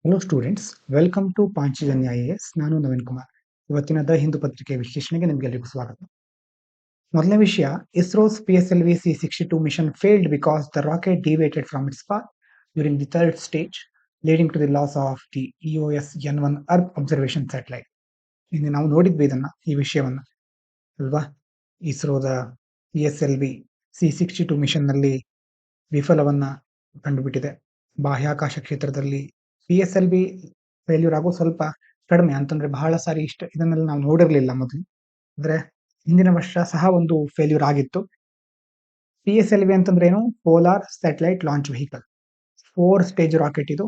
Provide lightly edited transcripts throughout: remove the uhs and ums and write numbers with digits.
Hello students, welcome to Panchajanya IAS. ನಾನು ನವೀನ್ ಕುಮಾರ್. ಇವತ್ತಿನ the Hindu ಪತ್ರಿಕೆ ವಿಶ್ಲೇಷಣೆಗೆ ನಿಮಗೆಲ್ಲರಿಗೂ ಸ್ವಾಗತ. ಮೊದಲನೇ ವಿಷಯ, ISRO's PSLV C-62 mission failed because the rocket deviated from its path during the third stage, leading to the loss of the EOS-N1 earth observation satellite. ಇಲ್ಲಿ ನಾವು ನೋಡಿದ್ವಿ ಈ ವಿಷಯವನ್ನ ಅಲ್ವಾ. ಇಸ್ರೋದ PSLV C-62 ಮಿಷನ್ ನಲ್ಲಿ ವಿಫಲವನ್ನ ಕಂಡುಬಿಟ್ಟಿದೆ. ಬಾಹ್ಯಾಕಾಶ ಕ್ಷೇತ್ರದಲ್ಲಿ PSLV ಫೇಲ್ಯೂರ್ ಆಗೋ ಸ್ವಲ್ಪ ಕಡಿಮೆ, ಅಂತಂದ್ರೆ ಬಹಳ ಸಾರಿ ಇದನ್ನೆಲ್ಲ ನಾವು ನೋಡಿರ್ಲಿಲ್ಲ ಮೊದಲು. ಅಂದ್ರೆ ಹಿಂದಿನ ವರ್ಷ ಸಹ ಒಂದು ಫೇಲ್ಯೂರ್ ಆಗಿತ್ತು. PSLV ಅಂತಂದ್ರೆ ಏನು? Polar satellite launch vehicle, 4 stage rocket. ಇದು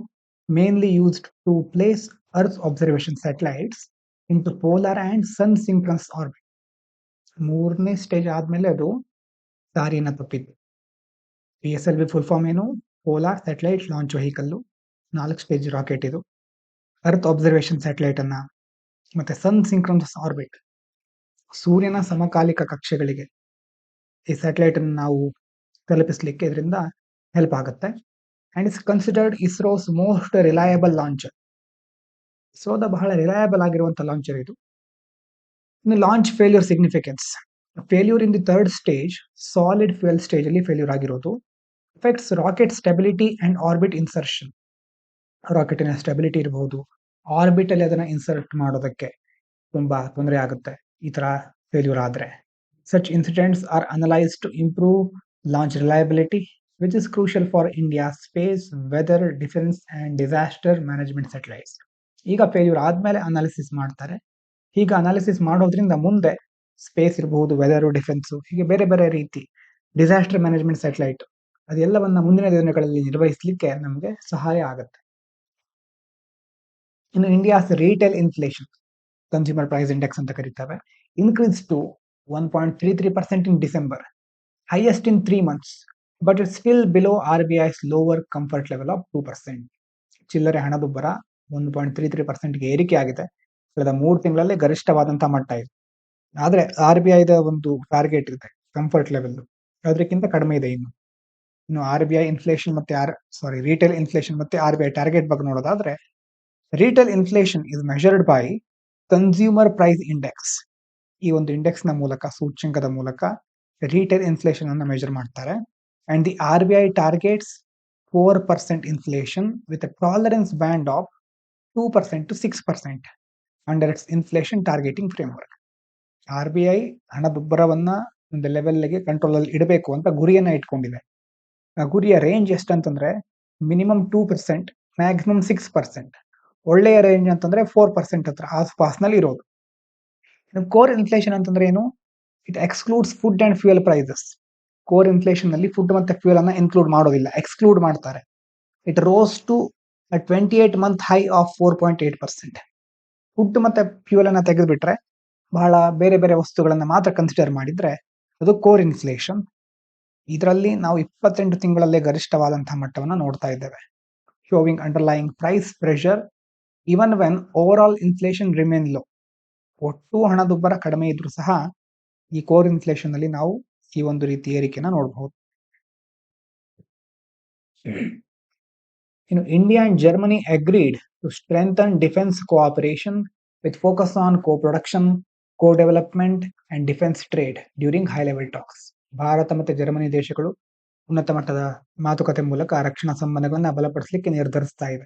mainly used to place earth observation satellites in to polar and sun synchronous orbit. 3ನೇ ಸ್ಟೇಜ್ ಆದ್ಮೇಲೆ ಅದು ದಾರಿಯನ್ನ ತಪ್ಪಿತ್ತು. PSLV ಫುಲ್ ಫಾರ್ಮ್ ಏನು? Polar satellite launch vehicle, 4 stage rocket. ಇದು ಅರ್ತ್ ಅಬ್ಸರ್ವೇಷನ್ ಸ್ಯಾಟಲೈಟ್ ಅನ್ನ ಮತ್ತೆ ಸನ್ ಸಿಂಕ್ರನಸ್ ಆರ್ಬಿಟ್, ಸೂರ್ಯನ ಸಮಕಾಲಿಕ ಕಕ್ಷೆಗಳಿಗೆ ಈ ಸ್ಯಾಟಲೈಟ್ ಅನ್ನು ನಾವು ತಲುಪಿಸಲಿಕ್ಕೆ ಇದರಿಂದ ಹೆಲ್ಪ್ ಆಗುತ್ತೆ. And it's considered ISRO's most reliable launcher. ಇಸ್ರೋದ ಬಹಳ ರಿಲಯಬಲ್ ಆಗಿರುವಂತಹ ಲಾಂಚರ್ ಇದು. ಇನ್ನು launch failure significance. Failure in the third stage, solid fuel stage ಅಲ್ಲಿ ಫೇಲ್ಯೂರ್ ಆಗಿರೋದು, affects rocket stability and orbit insertion. ರಾಕೆಟಿನ ಸ್ಟೆಬಿಲಿಟಿ ಇರಬಹುದು, ಆರ್ಬಿಟ್ ಅಲ್ಲಿ ಅದನ್ನ ಇನ್ಸರ್ಟ್ ಮಾಡೋದಕ್ಕೆ ತುಂಬಾ ತೊಂದರೆ ಆಗುತ್ತೆ ಈ ತರ ಫೇಲ್ಯೂರ್ ಆದ್ರೆ. Such incidents are analysed to improve launch reliability, which is crucial for India space, weather, defence and disaster management satellites. ಈಗ ಫೇಲ್ಯೂರ್ ಆದ್ಮೇಲೆ ಅನಾಲಿಸಿಸ್ ಮಾಡ್ತಾರೆ. ಹೀಗೆ ಅನಾಲಿಸಿಸ್ ಮಾಡೋದ್ರಿಂದ ಮುಂದೆ ಸ್ಪೇಸ್ ಇರಬಹುದು, ವೆದರ್, ಡಿಫೆನ್ಸ್, ಹೀಗೆ ಬೇರೆ ಬೇರೆ ರೀತಿ ಡಿಸಾಸ್ಟರ್ ಮ್ಯಾನೇಜ್ಮೆಂಟ್ ಸ್ಯಾಟಲೈಟ್ ಅದೆಲ್ಲವನ್ನ ಮುಂದಿನ ದಿನಗಳಲ್ಲಿ ನಿರ್ವಹಿಸಲಿಕ್ಕೆ ನಮಗೆ ಸಹಾಯ ಆಗುತ್ತೆ. ಇನ್ನು India's retail inflation, consumer price index ಅಂತ ಕರೀತಾರೆ, increase to 1.33% in December, highest in 3 months, but it's still below RBI's lower comfort level of 2%. ಚಿಲ್ಲರೆ ಹಣದುಬ್ಬರ 1.33%ಗೆ ಏರಿಕೆ ಆಗಿದೆ. ಕಳೆದ 3 ತಿಂಗಳಲ್ಲಿ ಗರಿಷ್ಠವಾದಂತಹ ಮಟ್ಟ ಇದೆ. ಆದ್ರೆ RBIದ ಒಂದು ಟಾರ್ಗೆಟ್ ಇದೆ, ಕಂಫರ್ಟ್ ಲೆವೆಲ್, ಅದಕ್ಕಿಂತ ಕಡಿಮೆ ಇದೆ. ಇನ್ನು RBI ಇನ್ಫ್ಲೇಷನ್ ಮತ್ತೆ ರಿಟೇಲ್ ಇನ್ಫ್ಲೇಷನ್ ಮತ್ತೆ RBI ಟಾರ್ಗೆಟ್ ಬಗ್ಗೆ ನೋಡೋದಾದ್ರೆ, retail inflation is measured by consumer price index. ಈ ಒಂದು ಇಂಡೆಕ್ಸ್ ನ ಮೂಲಕ, ಸೂಚ್ಯಂಕದ ಮೂಲಕ ರಿಟೇಲ್ ಇನ್ಫ್ಲೇಷನ್ ಅನ್ನು ಮೆಜರ್ ಮಾಡ್ತಾರೆ. And the RBI targets 4% inflation with a tolerance band of 2% to 6% under its inflation targeting framework. RBI ಹಣದುಬ್ಬರವನ್ನ ಒಂದು ಲೆವೆಲ್ಗೆ ಕಂಟ್ರೋಲ್ ಅಲ್ಲಿ ಇಡಬೇಕು ಅಂತ ಗುರಿಯನ್ನ ಇಟ್ಕೊಂಡಿದೆ. ಆ ಗುರಿಯ ರೇಂಜ್ ಎಷ್ಟಂತಂದ್ರೆ ಮಿನಿಮಮ್ 2%, ಮ್ಯಾಕ್ಸಿಮಮ್ 6%. ಒಳ್ಳೆಯ ರೇಂಜ್ ಅಂತಂದ್ರೆ 4% ಹತ್ರ ಆಸ್ಪಾಸ್ನಲ್ಲಿ ಇರೋದು. ಕೋರ್ ಇನ್ಫ್ಲೇಷನ್ ಅಂತಂದ್ರೆ ಏನು? It excludes food and fuel prices. Core inflation ನಲ್ಲಿ ಫುಡ್ ಮತ್ತೆ ಫ್ಯೂಯಲ್ ಅನ್ನ ಇನ್ಕ್ಲೂಡ್ ಮಾಡೋದಿಲ್ಲ, ಎಕ್ಸ್ಕ್ಲೂಡ್ ಮಾಡ್ತಾರೆ. It rose to 28 month high of 4.8%. ಫುಡ್ ಮತ್ತೆ ಫ್ಯೂಯಲ್ ಅನ್ನ ತೆಗೆದುಬಿಟ್ರೆ, ಬಹಳ ಬೇರೆ ಬೇರೆ ವಸ್ತುಗಳನ್ನ ಮಾತ್ರ ಕನ್ಸಿಡರ್ ಮಾಡಿದ್ರೆ ಅದು ಕೋರ್ ಇನ್ಫ್ಲೇಷನ್. ಇದರಲ್ಲಿ ನಾವು 28 ತಿಂಗಳಲ್ಲೇ ಗರಿಷ್ಠವಾದಂತಹ ಮಟ್ಟವನ್ನ ನೋಡ್ತಾ ಇದ್ದೇವೆ, showing underlying price pressure even when overall inflation remain low. ಒಟ್ಟು ಹಣದುಬ್ಬರ ಕಡಿಮೆ ಇದ್ರೂ ಸಹ ಈ ಕೋರ್ ಇನ್ಫ್ಲೇಷನ್ ಅಲ್ಲಿ ನಾವು ಈ ಒಂದು ರೀತಿ ಏರಿಕೆನ ನೋಡಬಹುದು. ಇನ್ನು India and Germany agreed to strengthen defence cooperation with focus on co-production, co-development and defence trade during high level talks. ಭಾರತ ಮತ್ತು ಜರ್ಮನಿ ದೇಶಗಳು ಉನ್ನತ ಮಟ್ಟದ ಮಾತುಕತೆ ಮೂಲಕ ರಕ್ಷಣಾ ಸಂಬಂಧಗಳನ್ನ ಬಲಪಡಿಸಲಿಕ್ಕೆ ನಿರ್ಧರಿಸ್ತಾ ಇವೆ.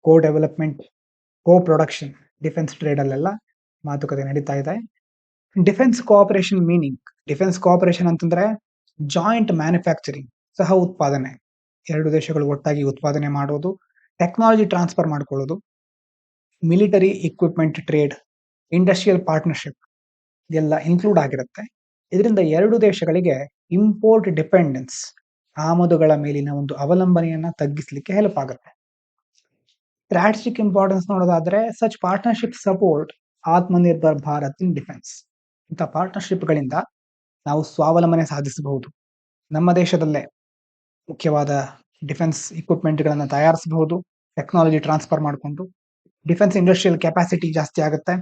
ಕೋ-ಡೆವಲಪ್ಮೆಂಟ್, ಕೋ-ಪ್ರೊಡಕ್ಷನ್, ಡಿಫೆನ್ಸ್ ಟ್ರೇಡ್ ಅಲ್ಲೆಲ್ಲ ಮಾತುಕತೆ ನಡೀತಾ ಇದೆ. Defence cooperation meaning, defence cooperation ಅಂತಂದ್ರೆ ಜಾಯಿಂಟ್ ಮ್ಯಾನುಫ್ಯಾಕ್ಚರಿಂಗ್, ಸಹ ಉತ್ಪಾದನೆ, ಎರಡು ದೇಶಗಳು ಒಟ್ಟಾಗಿ ಉತ್ಪಾದನೆ ಮಾಡೋದು, ಟೆಕ್ನಾಲಜಿ ಟ್ರಾನ್ಸ್ಫರ್ ಮಾಡ್ಕೊಳ್ಳೋದು, military equipment trade, industrial partnership ಎಲ್ಲ ಇನ್ಕ್ಲೂಡ್ ಆಗಿರುತ್ತೆ. ಇದರಿಂದ ಎರಡು ದೇಶಗಳಿಗೆ ಇಂಪೋರ್ಟ್ ಡಿಪೆಂಡೆನ್ಸ್, ಆಮದುಗಳ ಮೇಲಿನ ಒಂದು ಅವಲಂಬನೆಯನ್ನ ತಗ್ಗಿಸಲಿಕ್ಕೆ ಹೆಲ್ಪ್ ಆಗುತ್ತೆ. ಸ್ಟ್ರಾಟಜಿಕ್ ಇಂಪಾರ್ಟೆನ್ಸ್ ನೋಡೋದಾದ್ರೆ, such partnership support Atmanirbhar Bharat in defence. ಇಂಥ ಪಾರ್ಟ್ನರ್ಶಿಪ್ ಗಳಿಂದ ನಾವು ಸ್ವಾವಲಂಬನೆ ಸಾಧಿಸಬಹುದು. ನಮ್ಮ ದೇಶದಲ್ಲೇ ಮುಖ್ಯವಾದ ಡಿಫೆನ್ಸ್ ಇಕ್ವಿಪ್ಮೆಂಟ್ ಗಳನ್ನ ತಯಾರಿಸಬಹುದು, ಟೆಕ್ನಾಲಜಿ ಟ್ರಾನ್ಸ್ಫರ್ ಮಾಡಿಕೊಂಡು. ಡಿಫೆನ್ಸ್ ಇಂಡಸ್ಟ್ರಿಯಲ್ ಕೆಪಾಸಿಟಿ ಜಾಸ್ತಿ ಆಗುತ್ತೆ.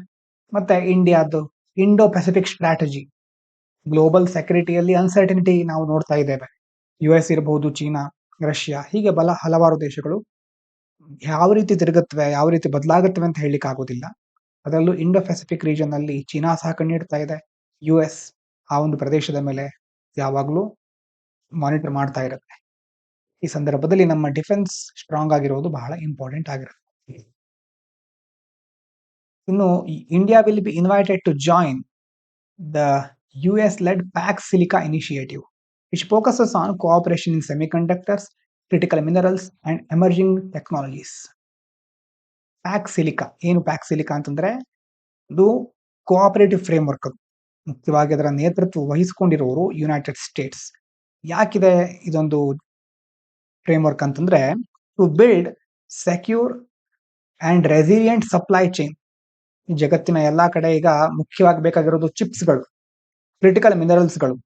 ಮತ್ತೆ ಇಂಡಿಯಾದ ಇಂಡೋ ಪೆಸಿಫಿಕ್ ಸ್ಟ್ರಾಟಜಿ, ಗ್ಲೋಬಲ್ ಸೆಕ್ಯೂರಿಟಿಯಲ್ಲಿ ಅನ್ಸರ್ಟಿನಿಟಿ ನಾವು ನೋಡ್ತಾ ಇದ್ದೇವೆ. US ಇರಬಹುದು, ಚೀನಾ, ರಷ್ಯಾ, ಹೀಗೆ ಹಲವಾರು ದೇಶಗಳು ಯಾವ ರೀತಿ ತಿರುಗುತ್ತವೆ, ಯಾವ ರೀತಿ ಬದಲಾಗುತ್ತವೆ ಅಂತ ಹೇಳಲಿಕ್ಕೆ ಆಗೋದಿಲ್ಲ. ಅದರಲ್ಲೂ ಇಂಡೋ ಪೆಸಿಫಿಕ್ ರೀಜನ್ ಅಲ್ಲಿ ಚೀನಾ ಸಹ ಕಣ್ಣಿಡ್ತಾ ಇದೆ. US ಆ ಒಂದು ಪ್ರದೇಶದ ಮೇಲೆ ಯಾವಾಗಲೂ ಮಾನಿಟರ್ ಮಾಡ್ತಾ ಇರುತ್ತೆ. ಈ ಸಂದರ್ಭದಲ್ಲಿ ನಮ್ಮ ಡಿಫೆನ್ಸ್ ಸ್ಟ್ರಾಂಗ್ ಆಗಿರೋದು ಬಹಳ ಇಂಪಾರ್ಟೆಂಟ್ ಆಗಿರುತ್ತೆ. ಇನ್ನು India will be invited to join the US-led PAC Silica initiative, which focuses on cooperation in semiconductors, critical minerals, and emerging technologies. PAC Silica ಏನು PAC Silica ಅಂತಂದ್ರೆ ಇದು ಕೋಆಪರೇಟಿವ್ ಫ್ರೇಮ್ವರ್ಕ್. ಅದು ಮುಖ್ಯವಾಗಿ ಅದರ ನೇತೃತ್ವ ವಹಿಸಿಕೊಂಡಿರುವವರು ಯುನೈಟೆಡ್ ಸ್ಟೇಟ್ಸ್. ಯಾಕಿದೆ ಇದೊಂದು ಫ್ರೇಮ್ವರ್ಕ್ ಅಂತಂದ್ರೆ to build secure and resilient supply chain. ಜಗತ್ತಿನ ಎಲ್ಲಾ ಕಡೆ ಈಗ ಮುಖ್ಯವಾಗಿ ಬೇಕಾಗಿರೋದು ಚಿಪ್ಸ್ಗಳು, ಕ್ರಿಟಿಕಲ್ ಮಿನರಲ್ಸ್ಗಳು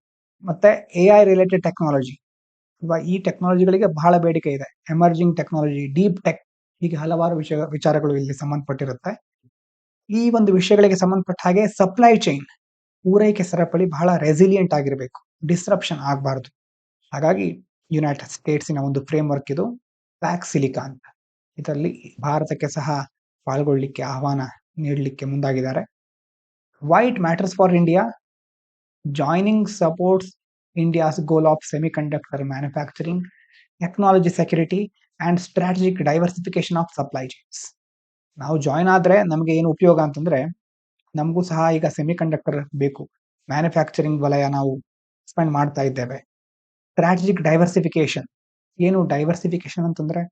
ಮತ್ತೆ AI ರಿಲೇಟೆಡ್ ಟೆಕ್ನಾಲಜಿ. ಈ ಟೆಕ್ನಾಲಜಿಗಳಿಗೆ ಬಹಳ ಬೇಡಿಕೆ ಇದೆ. ಎಮರ್ಜಿಂಗ್ ಟೆಕ್ನಾಲಜಿ, ಡೀಪ್ ಟೆಕ್, ಹೀಗೆ ಹಲವಾರು ವಿಚಾರಗಳು ಇಲ್ಲಿ ಸಂಬಂಧಪಟ್ಟಿರುತ್ತೆ. ಈ ಒಂದು ವಿಷಯಗಳಿಗೆ ಸಂಬಂಧಪಟ್ಟ ಹಾಗೆ ಸಪ್ಲೈ ಚೈನ್, ಪೂರೈಕೆ ಸರಪಳಿ ಬಹಳ ರೆಸಿಲಿಯಂಟ್ ಆಗಿರಬೇಕು, ಡಿಸ್ರಪ್ಷನ್ ಆಗಬಾರದು. ಹಾಗಾಗಿ ಯುನೈಟೆಡ್ ಸ್ಟೇಟ್ಸಿನ ಒಂದು ಫ್ರೇಮ್ವರ್ಕ್ ಇದು ಪ್ಯಾಕ್ ಸಿಲಿಕಾ ಅಂತ. ಇದರಲ್ಲಿ ಭಾರತಕ್ಕೆ ಸಹ ಪಾಲ್ಗೊಳ್ಳಿಕ್ಕೆ ಆಹ್ವಾನ ನೀಡಲಿಕ್ಕೆ ಮುಂದಾಗಿದ್ದಾರೆ. Why it matters for India? Joining supports India's goal of semiconductor manufacturing, technology security, and strategic diversification of supply chains. ನಾವು ಜಾಯ್ನ್ ಆದ್ರೆ ನಮಗೆ ಏನು ಉಪಯೋಗ ಅಂತಂದ್ರೆ, ನಮಗೂ ಸಹ ಈಗ ಸೆಮಿಕಂಡಕ್ಟರ್ ಬೇಕು, ಮ್ಯಾನುಫ್ಯಾಕ್ಚರಿಂಗ್ ವಲಯ ನಾವು ಎಕ್ಸ್ಪ್ಯಾಂಡ್ ಮಾಡ್ತಾ ಇದ್ದೇವೆ. ಸ್ಟ್ರಾಟಜಿಕ್ ಡೈವರ್ಸಿಫಿಕೇಶನ್, ಏನು ಡೈವರ್ಸಿಫಿಕೇಶನ್ ಅಂತಂದ್ರೆ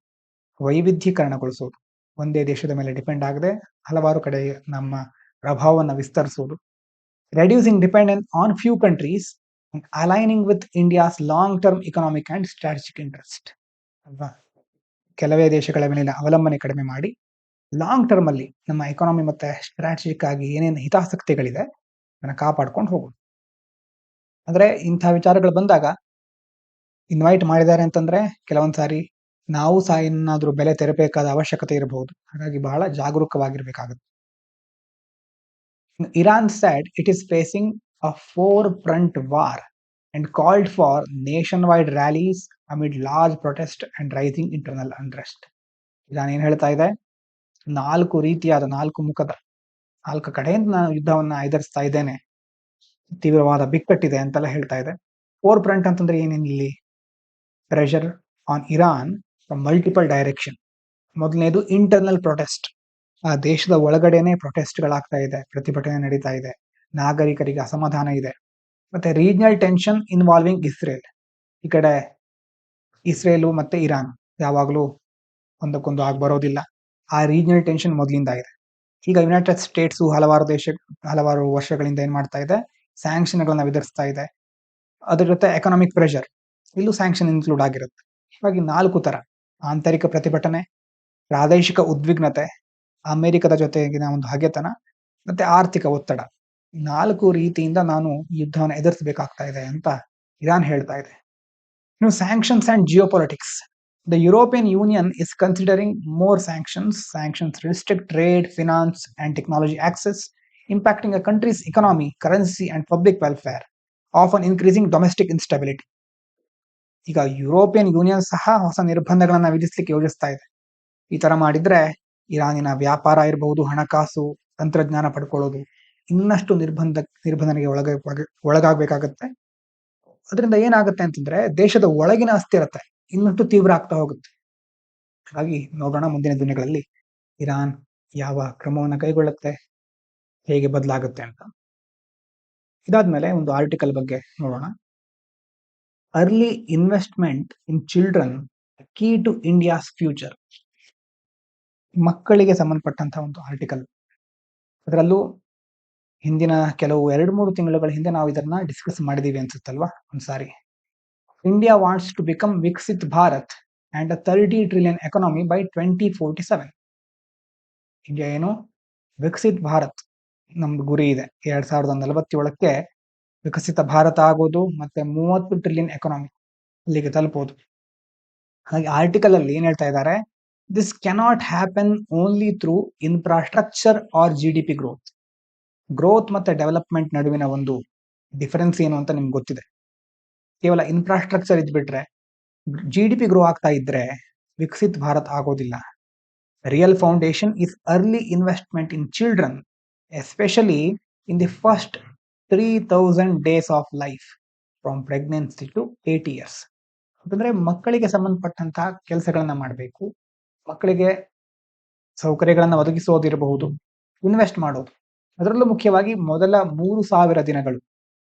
ವೈವಿಧ್ಯೀಕರಣಗೊಳಿಸೋದು, ಒಂದೇ ದೇಶದ ಮೇಲೆ ಡಿಪೆಂಡ್ ಆಗದೆ ಹಲವಾರು ಕಡೆ ನಮ್ಮ ಪ್ರಭಾವವನ್ನು ವಿಸ್ತರಿಸೋದು. Reducing dependence on few countries and aligning with India's long-term economic and strategic interest. ಅಲ್ವಾ, ಕೆಲವೇ ದೇಶಗಳ ಮೇಲೆ ಅವಲಂಬನೆ ಕಡಿಮೆ ಮಾಡಿ ಲಾಂಗ್ ಟರ್ಮ್ ಅಲ್ಲಿ ನಮ್ಮ ಎಕಾನಮಿ ಮತ್ತೆ ಸ್ಟ್ರಾಟಜಿಕ್ ಆಗಿ ಏನೇನು ಹಿತಾಸಕ್ತಿಗಳಿದೆ ಅದನ್ನ ಕಾಪಾಡ್ಕೊಂಡು ಹೋಗೋದು. ಅಂದ್ರೆ ಇಂಥ ವಿಚಾರಗಳು ಬಂದಾಗ ಇನ್ವೈಟ್ ಮಾಡಿದ್ದಾರೆ ಅಂತಂದ್ರೆ ಕೆಲವೊಂದ್ ಸಾರಿ ನಾವು ಸಹ ಏನಾದ್ರೂ ಬೆಲೆ ತೆರಬೇಕಾದ ಅವಶ್ಯಕತೆ ಇರಬಹುದು. ಹಾಗಾಗಿ ಬಹಳ ಜಾಗರೂಕವಾಗಿರ್ಬೇಕಾಗುತ್ತೆ. Iran said it is facing a four-front war and called for nationwide rallies amid large protest and rising internal unrest. Iran ಏನ್ ಹೇಳ್ತಾ ಇದೆ, ನಾಲ್ಕು ರೀತಿಯಾದ, ನಾಲ್ಕು ಮುಖದ, ನಾಲ್ಕು ಕಡೆಯಿಂದ ನಾನು ಯುದ್ಧವನ್ನ ಎದುರಿಸ್ತಾ ಇದ್ದೇನೆ, ತೀವ್ರವಾದ ಬಿಕ್ಕಟ್ಟಿದೆ ಅಂತೆಲ್ಲ ಹೇಳ್ತಾ ಇದೆ. ಫೋರ್ ಫ್ರಂಟ್ ಅಂತಂದ್ರೆ ಏನೇನಿಲ್ಲಿ? Pressure on Iran from multiple direction. ಮೊದಲನೇದು ಇಂಟರ್ನಲ್ ಪ್ರೊಟೆಸ್ಟ್, ಆ ದೇಶದ ಒಳಗಡೆನೆ ಪ್ರೊಟೆಸ್ಟ್ಗಳಾಗ್ತಾ ಇದೆ, ಪ್ರತಿಭಟನೆ ನಡೀತಾ ಇದೆ, ನಾಗರಿಕರಿಗೆ ಅಸಮಾಧಾನ ಇದೆ. ಮತ್ತೆ ರೀಜನಲ್ ಟೆನ್ಷನ್ ಇನ್ವಾಲ್ವಿಂಗ್ ಇಸ್ರೇಲ್. ಈ ಕಡೆ ಇಸ್ರೇಲು ಮತ್ತೆ ಇರಾನ್ ಯಾವಾಗಲೂ ಒಂದಕ್ಕೊಂದು ಆಗಿ ಬರೋದಿಲ್ಲ. ಆ ರೀಜನಲ್ ಟೆನ್ಷನ್ ಮೊದಲಿಂದ ಇದೆ. ಈಗ ಯುನೈಟೆಡ್ ಸ್ಟೇಟ್ಸ್ ಹಲವಾರು ವರ್ಷಗಳಿಂದ ಏನ್ ಮಾಡ್ತಾ ಇದೆ, ಸ್ಯಾಂಕ್ಷನ್ಗಳನ್ನ ವಿಧಿಸ್ತಾ ಇದೆ. ಅದ್ರ ಜೊತೆ ಎಕನಾಮಿಕ್ ಪ್ರೆಷರ್, ಇಲ್ಲೂ ಸ್ಯಾಂಕ್ಷನ್ ಇನ್ಕ್ಲೂಡ್ ಆಗಿರುತ್ತೆ. ಹೀಗಾಗಿ ನಾಲ್ಕು ತರ: ಆಂತರಿಕ ಪ್ರತಿಭಟನೆ, ಪ್ರಾದೇಶಿಕ ಉದ್ವಿಗ್ನತೆ, ಅಮೆರಿಕದ ಜೊತೆಗಿನ ಒಂದು ಹಗೆತನ, ಮತ್ತೆ ಆರ್ಥಿಕ ಒತ್ತಡ. ನಾಲ್ಕು ರೀತಿಯಿಂದ ನಾನು ಯುದ್ಧವನ್ನು ಎದುರಿಸಬೇಕಾಗ್ತಾ ಇದೆ ಅಂತ ಇರಾನ್ ಹೇಳ್ತಾ ಇದೆ. ಇನ್ನು sanctions and geopolitics. The European Union is considering more sanctions. Sanctions restrict trade, finance and technology access, impacting a country's economy, currency and public welfare, often increasing domestic instability. ಈಗ ಯುರೋಪಿಯನ್ ಯೂನಿಯನ್ ಸಹ ಹೊಸ ನಿರ್ಬಂಧಗಳನ್ನ ವಿಧಿಸಲಿಕ್ಕೆ ಯೋಜಿಸ್ತಾ ಇದೆ. ಈ ತರ ಮಾಡಿದ್ರೆ ಇರಾನಿನ ವ್ಯಾಪಾರ ಇರಬಹುದು, ಹಣಕಾಸು, ತಂತ್ರಜ್ಞಾನ ಪಡ್ಕೊಳ್ಳೋದು ಇನ್ನಷ್ಟು ನಿರ್ಬಂಧನೆಗೆ ಒಳಗಾಗಬೇಕಾಗತ್ತೆ. ಅದರಿಂದ ಏನಾಗುತ್ತೆ ಅಂತಂದ್ರೆ ದೇಶದ ಒಳಗಿನ ಅಸ್ಥಿರತೆ ಇನ್ನಷ್ಟು ತೀವ್ರ ಆಗ್ತಾ ಹೋಗುತ್ತೆ. ಹಾಗಾಗಿ ನೋಡೋಣ ಮುಂದಿನ ದಿನಗಳಲ್ಲಿ ಇರಾನ್ ಯಾವ ಕ್ರಮವನ್ನು ಕೈಗೊಳ್ಳುತ್ತೆ, ಹೇಗೆ ಬದಲಾಗುತ್ತೆ ಅಂತ. ಇದಾದ್ಮೇಲೆ ಒಂದು ಆರ್ಟಿಕಲ್ ಬಗ್ಗೆ ನೋಡೋಣ. Early investment in children key to India's future. ಮಕ್ಕಳಿಗೆ ಸಂಬಂಧಪಟ್ಟಂತಹ ಒಂದು ಆರ್ಟಿಕಲ್. ಅದರಲ್ಲೂ ಹಿಂದಿನ ಕೆಲವು 2-3 ತಿಂಗಳುಗಳ ಹಿಂದೆ ನಾವು ಇದನ್ನ ಡಿಸ್ಕಸ್ ಮಾಡಿದೀವಿ ಅನ್ಸುತ್ತಲ್ವಾ ಒಂದ್ಸಾರಿ. India wants to become Viksit Bharat and a 30 trillion economy by 2047. India ಏನು, ವಿಕಸಿತ್ ಭಾರತ್ ನಮ್ದು ಗುರಿ ಇದೆ. 2047ಕ್ಕೆ ವಿಕಸಿತ ಭಾರತ ಆಗೋದು, ಮತ್ತೆ 30 ಟ್ರಿಲಿಯನ್ ಎಕಾನಮಿ ಅಲ್ಲಿಗೆ ತಲುಪೋದು. ಹಾಗೆ ಆರ್ಟಿಕಲ್ ಅಲ್ಲಿ ಏನ್ ಹೇಳ್ತಾ ಇದ್ದಾರೆ, this cannot happen only through infrastructure or GDP growth. Growth ಮತ್ತೆ ಡೆವಲಪ್ಮೆಂಟ್ ನಡುವಿನ ಒಂದು ಡಿಫರೆನ್ಸ್ ಏನು ಅಂತ ನಿಮ್ಗೆ ಗೊತ್ತಿದೆ. ಕೇವಲ ಇನ್ಫ್ರಾಸ್ಟ್ರಕ್ಚರ್ ಇದ್ಬಿಟ್ರೆ, GDP ಗ್ರೋ ಆಗ್ತಾ ಇದ್ರೆ ವಿಕಸಿತ್ ಭಾರತ್ ಆಗೋದಿಲ್ಲ. Real foundation is early investment in children, especially in the first 3000 days of life from pregnancy to 8 years. ಅಂತಂದ್ರೆ ಮಕ್ಕಳಿಗೆ ಸಂಬಂಧಪಟ್ಟಂತಹ ಕೆಲಸಗಳನ್ನ ಮಾಡಬೇಕು, ಮಕ್ಕಳಿಗೆ ಸೌಕರ್ಯಗಳನ್ನ ಒದಗಿಸೋದಿರಬಹುದು, ಇನ್ವೆಸ್ಟ್ ಮಾಡೋದು. ಅದರಲ್ಲೂ ಮುಖ್ಯವಾಗಿ ಮೊದಲ 3000 ದಿನಗಳು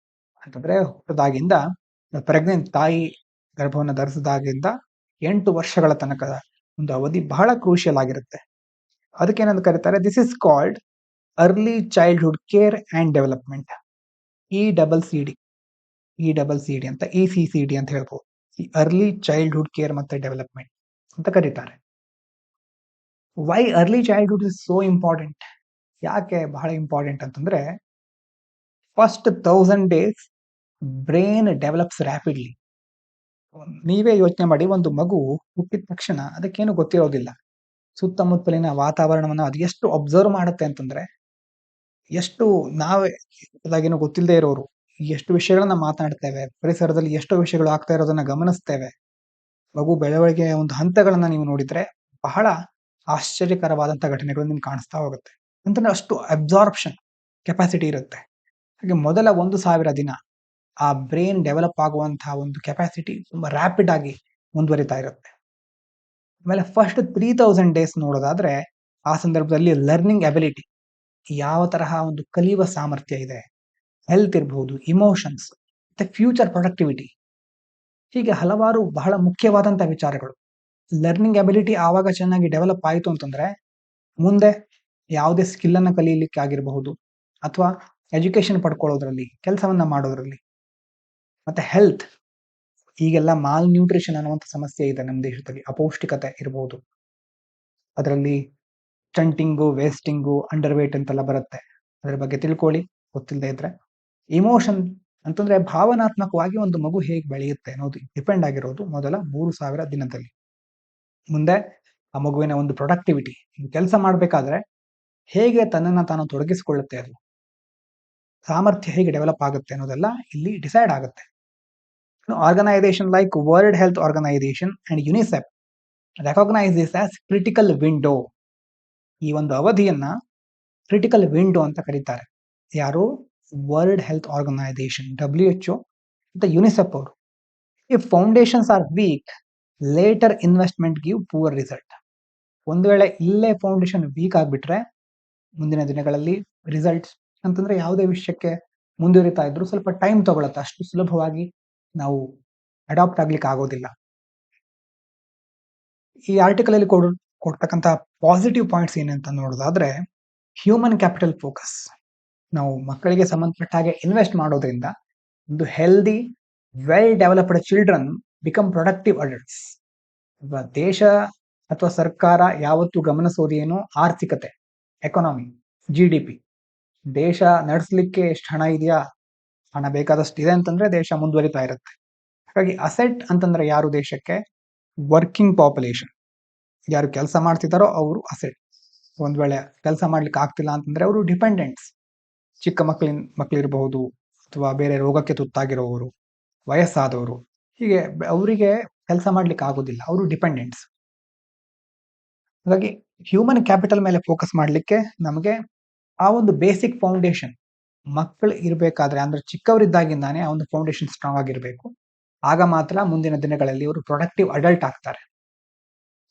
ಅಂತಂದ್ರೆ ಹುಟ್ಟಿದಾಗಿಂದ ಪ್ರೆಗ್ನೆಂಟ್ ತಾಯಿ ಗರ್ಭವನ್ನು ಧರಿಸಿದಾಗಿಂದ 8 ವರ್ಷಗಳ ತನಕದ ಒಂದು ಅವಧಿ ಬಹಳ ಕ್ರೂಷಿಯಲ್ ಆಗಿರುತ್ತೆ. ಅದಕ್ಕೇನಂತ ಕರೀತಾರೆ, this is called early childhood care and development, ECCD ಅಂತ ECCD ಅಂತ ಹೇಳ್ಬೋದು. ಈ ಅರ್ಲಿ ಚೈಲ್ಡ್ಹುಡ್ ಕೇರ್ ಮತ್ತೆ ಡೆವಲಪ್ಮೆಂಟ್ ಅಂತ ಕರೀತಾರೆ. Why early childhood is so important? ಯಾಕೆ ಬಹಳ ಇಂಪಾರ್ಟೆಂಟ್ ಅಂತಂದ್ರೆ, first 1000 days brain develops rapidly. ನೀವೇ ಯೋಚನೆ ಮಾಡಿ, ಒಂದು ಮಗು ಹುಟ್ಟಿದ ತಕ್ಷಣ ಅದಕ್ಕೇನು ಗೊತ್ತಿರೋದಿಲ್ಲ. ಸುತ್ತಮುತ್ತಲಿನ ವಾತಾವರಣವನ್ನು ಅದು ಎಷ್ಟು ಅಬ್ಸರ್ವ್ ಮಾಡುತ್ತೆ ಅಂತಂದ್ರೆ, ಎಷ್ಟು ನಾವೇ ಅದಾಗೇನು ಗೊತ್ತಿಲ್ಲದೆ ಇರೋರು ಎಷ್ಟು ವಿಷಯಗಳನ್ನ ಮಾತನಾಡ್ತೇವೆ, ಪರಿಸರದಲ್ಲಿ ಎಷ್ಟೋ ವಿಷಯಗಳು ಆಗ್ತಾ ಇರೋದನ್ನ ಗಮನಿಸ್ತೇವೆ. ಮಗು ಬೆಳವಣಿಗೆಯ ಒಂದು ಹಂತಗಳನ್ನ ನೀವು ನೋಡಿದ್ರೆ ಬಹಳ ಆಶ್ಚರ್ಯಕರವಾದಂತಹ ಘಟನೆಗಳು ನಿಮ್ಗೆ ಕಾಣಿಸ್ತಾ ಹೋಗುತ್ತೆ. ಅಂತಂದ್ರೆ ಅಷ್ಟು ಅಬ್ಸಾರ್ಪ್ಷನ್ ಕೆಪಾಸಿಟಿ ಇರುತ್ತೆ. ಹಾಗೆ ಮೊದಲ 1000 ದಿನ ಆ ಬ್ರೈನ್ ಡೆವಲಪ್ ಆಗುವಂತಹ ಒಂದು ಕೆಪಾಸಿಟಿ ತುಂಬಾ ರ್ಯಾಪಿಡ್ ಆಗಿ ಮುಂದುವರಿತಾ ಇರುತ್ತೆ. ಆಮೇಲೆ ಫಸ್ಟ್ 3000 ಡೇಸ್ ನೋಡೋದಾದ್ರೆ, ಆ ಸಂದರ್ಭದಲ್ಲಿ ಲರ್ನಿಂಗ್ ಅಬಿಲಿಟಿ, ಯಾವ ತರಹ ಒಂದು ಕಲಿಯುವ ಸಾಮರ್ಥ್ಯ ಇದೆ, ಹೆಲ್ತ್ ಇರಬಹುದು, ಇಮೋಷನ್ಸ್ ಮತ್ತೆ ಫ್ಯೂಚರ್ ಪ್ರೊಡಕ್ಟಿವಿಟಿ, ಹೀಗೆ ಹಲವಾರು ಬಹಳ ಮುಖ್ಯವಾದಂತಹ ವಿಚಾರಗಳು. ಲರ್ನಿಂಗ್ ಅಬಿಲಿಟಿ ಆವಾಗ ಚೆನ್ನಾಗಿ ಡೆವಲಪ್ ಆಯಿತು ಅಂತಂದ್ರೆ, ಮುಂದೆ ಯಾವುದೇ ಸ್ಕಿಲ್ ಅನ್ನ ಕಲಿಯಲಿಕ್ಕೆ ಆಗಿರಬಹುದು, ಅಥವಾ ಎಜುಕೇಶನ್ ಪಡ್ಕೊಳ್ಳೋದ್ರಲ್ಲಿ, ಕೆಲಸವನ್ನ ಮಾಡೋದ್ರಲ್ಲಿ. ಮತ್ತೆ ಹೆಲ್ತ್, ಈಗೆಲ್ಲ ಮಾಲ್ ನ್ಯೂಟ್ರಿಷನ್ ಅನ್ನುವಂಥ ಸಮಸ್ಯೆ ಇದೆ ನಮ್ಮ ದೇಶದಲ್ಲಿ, ಅಪೌಷ್ಟಿಕತೆ ಇರಬಹುದು, ಅದರಲ್ಲಿ ಸ್ಟಂಟಿಂಗು, ವೇಸ್ಟಿಂಗು, ಅಂಡರ್ ವೇಟ್ ಅಂತೆಲ್ಲ ಬರುತ್ತೆ. ಅದ್ರ ಬಗ್ಗೆ ತಿಳ್ಕೊಳ್ಳಿ ಗೊತ್ತಿಲ್ಲದೆ ಇದ್ರೆ. ಇಮೋಷನ್ ಅಂತಂದ್ರೆ ಭಾವನಾತ್ಮಕವಾಗಿ ಒಂದು ಮಗು ಹೇಗೆ ಬೆಳೆಯುತ್ತೆ ಅನ್ನೋದು ಡಿಪೆಂಡ್ ಆಗಿರೋದು ಮೊದಲ 3000 ದಿನದಲ್ಲಿ. ಮುಂದೆ ಆ ಮಗುವಿನ ಒಂದು ಪ್ರೊಡಕ್ಟಿವಿಟಿ, ಕೆಲಸ ಮಾಡಬೇಕಾದ್ರೆ ಹೇಗೆ ತನ್ನನ್ನು ತಾನು ತೊಡಗಿಸಿಕೊಳ್ಳುತ್ತೆ, ಅದು ಸಾಮರ್ಥ್ಯ ಹೇಗೆ ಡೆವಲಪ್ ಆಗುತ್ತೆ ಅನ್ನೋದೆಲ್ಲ ಇಲ್ಲಿ ಡಿಸೈಡ್ ಆಗುತ್ತೆ. Organisation like world health organisation and UNICEF recognise this as critical window. ಈ ಒಂದು ಅವಧಿಯನ್ನ ಕ್ರಿಟಿಕಲ್ ವಿಂಡೋ ಅಂತ ಕರೀತಾರೆ. ಯಾರು? ವರ್ಲ್ಡ್ ಹೆಲ್ತ್ ಆರ್ಗನೈಸೇಷನ್, WHO ಮತ್ತೆ ಯುನಿಸೆಫ್ ಅವರು. If foundations are weak, later investment give poor result. ಒಂದು ವೇಳೆ ಇಲ್ಲೇ ಫೌಂಡೇಶನ್ ವೀಕ್ ಆಗ್ಬಿಟ್ರೆ, ಮುಂದಿನ ದಿನಗಳಲ್ಲಿ ರಿಸಲ್ಟ್ಸ್ ಅಂತಂದ್ರೆ ಯಾವುದೇ ವಿಷಯಕ್ಕೆ ಮುಂದುವರಿತಾ ಇದ್ರು ಸ್ವಲ್ಪ ಟೈಮ್ ತಗೊಳುತ್ತೆ, ಅಷ್ಟು ಸುಲಭವಾಗಿ ನಾವು ಅಡಾಪ್ಟ್ ಆಗ್ಲಿಕ್ಕೆ ಆಗೋದಿಲ್ಲ. ಈ ಆರ್ಟಿಕಲ್ ಅಲ್ಲಿ ಕೊಡ್ತಕ್ಕಂಥ ಪಾಸಿಟಿವ್ ಪಾಯಿಂಟ್ಸ್ ಏನಂತ ನೋಡೋದಾದ್ರೆ, ಹ್ಯೂಮನ್ ಕ್ಯಾಪಿಟಲ್ ಫೋಕಸ್. ನಾವು ಮಕ್ಕಳಿಗೆ ಸಂಬಂಧಪಟ್ಟ ಹಾಗೆ ಇನ್ವೆಸ್ಟ್ ಮಾಡೋದ್ರಿಂದ ಒಂದು healthy well developed children become productive adults. ದೇಶ ಅಥವಾ ಸರ್ಕಾರ ಯಾವತ್ತೂ ಗಮನಿಸೋದೇನು? ಆರ್ಥಿಕತೆ, ಎಕಾನಮಿ, GDP. ದೇಶ ನಡೆಸಲಿಕ್ಕೆ ಎಷ್ಟು ಹಣ ಇದೆಯಾ, ಹಣ ಬೇಕಾದಷ್ಟು ಇದೆ ಅಂತಂದ್ರೆ ದೇಶ ಮುಂದುವರಿತಾ ಇರುತ್ತೆ. ಹಾಗಾಗಿ ಅಸೆಟ್ ಅಂತಂದ್ರೆ ಯಾರು ದೇಶಕ್ಕೆ? ವರ್ಕಿಂಗ್ ಪಾಪ್ಯುಲೇಷನ್, ಯಾರು ಕೆಲಸ ಮಾಡ್ತಿದ್ದಾರೋ ಅವರು ಅಸೆಟ್. ಒಂದ್ ವೇಳೆ ಕೆಲಸ ಮಾಡ್ಲಿಕ್ಕೆ ಆಗ್ತಿಲ್ಲ ಅಂತಂದ್ರೆ ಅವರು ಡಿಪೆಂಡೆಂಟ್ಸ್, ಚಿಕ್ಕ ಮಕ್ಕಳಿರಬಹುದು, ಅಥವಾ ಬೇರೆ ರೋಗಕ್ಕೆ ತುತ್ತಾಗಿರೋರು, ವಯಸ್ಸಾದವರು, ಹೀಗೆ ಅವರಿಗೆ ಕೆಲಸ ಮಾಡ್ಲಿಕ್ಕೆ ಆಗೋದಿಲ್ಲ, ಅವರು ಡಿಪೆಂಡೆಂಟ್ಸ್. ಹಾಗಾಗಿ ಹ್ಯೂಮನ್ ಕ್ಯಾಪಿಟಲ್ ಮೇಲೆ ಫೋಕಸ್ ಮಾಡ್ಲಿಕ್ಕೆ ನಮಗೆ ಆ ಒಂದು ಬೇಸಿಕ್ ಫೌಂಡೇಶನ್ ಮಕ್ಕಳು ಇರಬೇಕಾದ್ರೆ, ಅಂದ್ರೆ ಚಿಕ್ಕವರಿದ್ದಾಗಿಂದಾನೆ ಆ ಒಂದು ಫೌಂಡೇಶನ್ ಸ್ಟ್ರಾಂಗ್ ಆಗಿರಬೇಕು. ಆಗ ಮಾತ್ರ ಮುಂದಿನ ದಿನಗಳಲ್ಲಿ ಅವರು ಪ್ರೊಡಕ್ಟಿವ್ ಅಡಲ್ಟ್ ಆಗ್ತಾರೆ.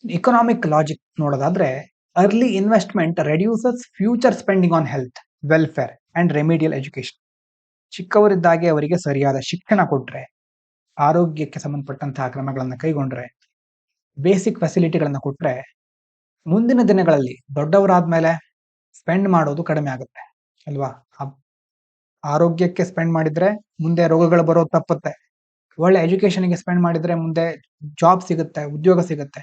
ಇಕನಾಮಿಕ್ ಲಾಜಿಕ್ ನೋಡೋದಾದ್ರೆ, early investment reduces future spending on health, welfare and remedial education. ಚಿಕ್ಕವರಿದ್ದಾಗೆ ಅವರಿಗೆ ಸರಿಯಾದ ಶಿಕ್ಷಣ ಕೊಟ್ರೆ, ಆರೋಗ್ಯಕ್ಕೆ ಸಂಬಂಧಪಟ್ಟಂತಹ ಕ್ರಮಗಳನ್ನು ಕೈಗೊಂಡ್ರೆ, ಬೇಸಿಕ್ ಫೆಸಿಲಿಟಿಗಳನ್ನ ಕೊಟ್ರೆ, ಮುಂದಿನ ದಿನಗಳಲ್ಲಿ ದೊಡ್ಡವರಾದ್ಮೇಲೆ ಸ್ಪೆಂಡ್ ಮಾಡೋದು ಕಡಿಮೆ ಆಗುತ್ತೆ ಅಲ್ವಾ? ಆರೋಗ್ಯಕ್ಕೆ ಸ್ಪೆಂಡ್ ಮಾಡಿದ್ರೆ ಮುಂದೆ ರೋಗಗಳು ಬರೋದು ತಪ್ಪುತ್ತೆ. ಒಳ್ಳೆ ಎಜುಕೇಶನ್ಗೆ ಸ್ಪೆಂಡ್ ಮಾಡಿದ್ರೆ ಮುಂದೆ ಜಾಬ್ ಸಿಗುತ್ತೆ, ಉದ್ಯೋಗ ಸಿಗುತ್ತೆ.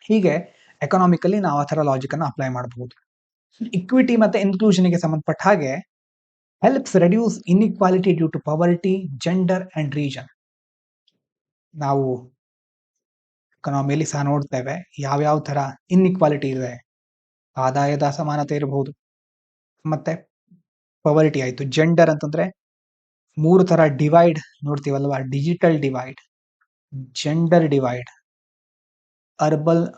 ಹೀಗೆ ಎಕನಾಮಿಕಲಿ ನಾವು ಆ ಥರ ಲಾಜಿಕ್ ಅನ್ನು ಅಪ್ಲೈ ಮಾಡಬಹುದು. ಇಕ್ವಿಟಿ ಮತ್ತೆ ಇನ್ಕ್ಲೂಷನ್ಗೆ ಸಂಬಂಧಪಟ್ಟ ಹಾಗೆ helps reduce inequality due to poverty, gender and region. ನಾವು ಎಕನಾಮಿಯಲ್ಲಿ ಸಹ ನೋಡ್ತೇವೆ ಯಾವ್ಯಾವ ತರ ಇನ್ಇಕ್ವಾಲಿಟಿ ಇದೆ. ಆದಾಯದ ಅಸಮಾನತೆ ಇರಬಹುದು, ಮತ್ತೆ ಪವರ್ಟಿ ಆಯ್ತು. ಜೆಂಡರ್ ಅಂತಂದ್ರೆ 3 ತರ ಡಿವೈಡ್ ನೋಡ್ತೀವಲ್ವಾ? Digital divide, gender divide,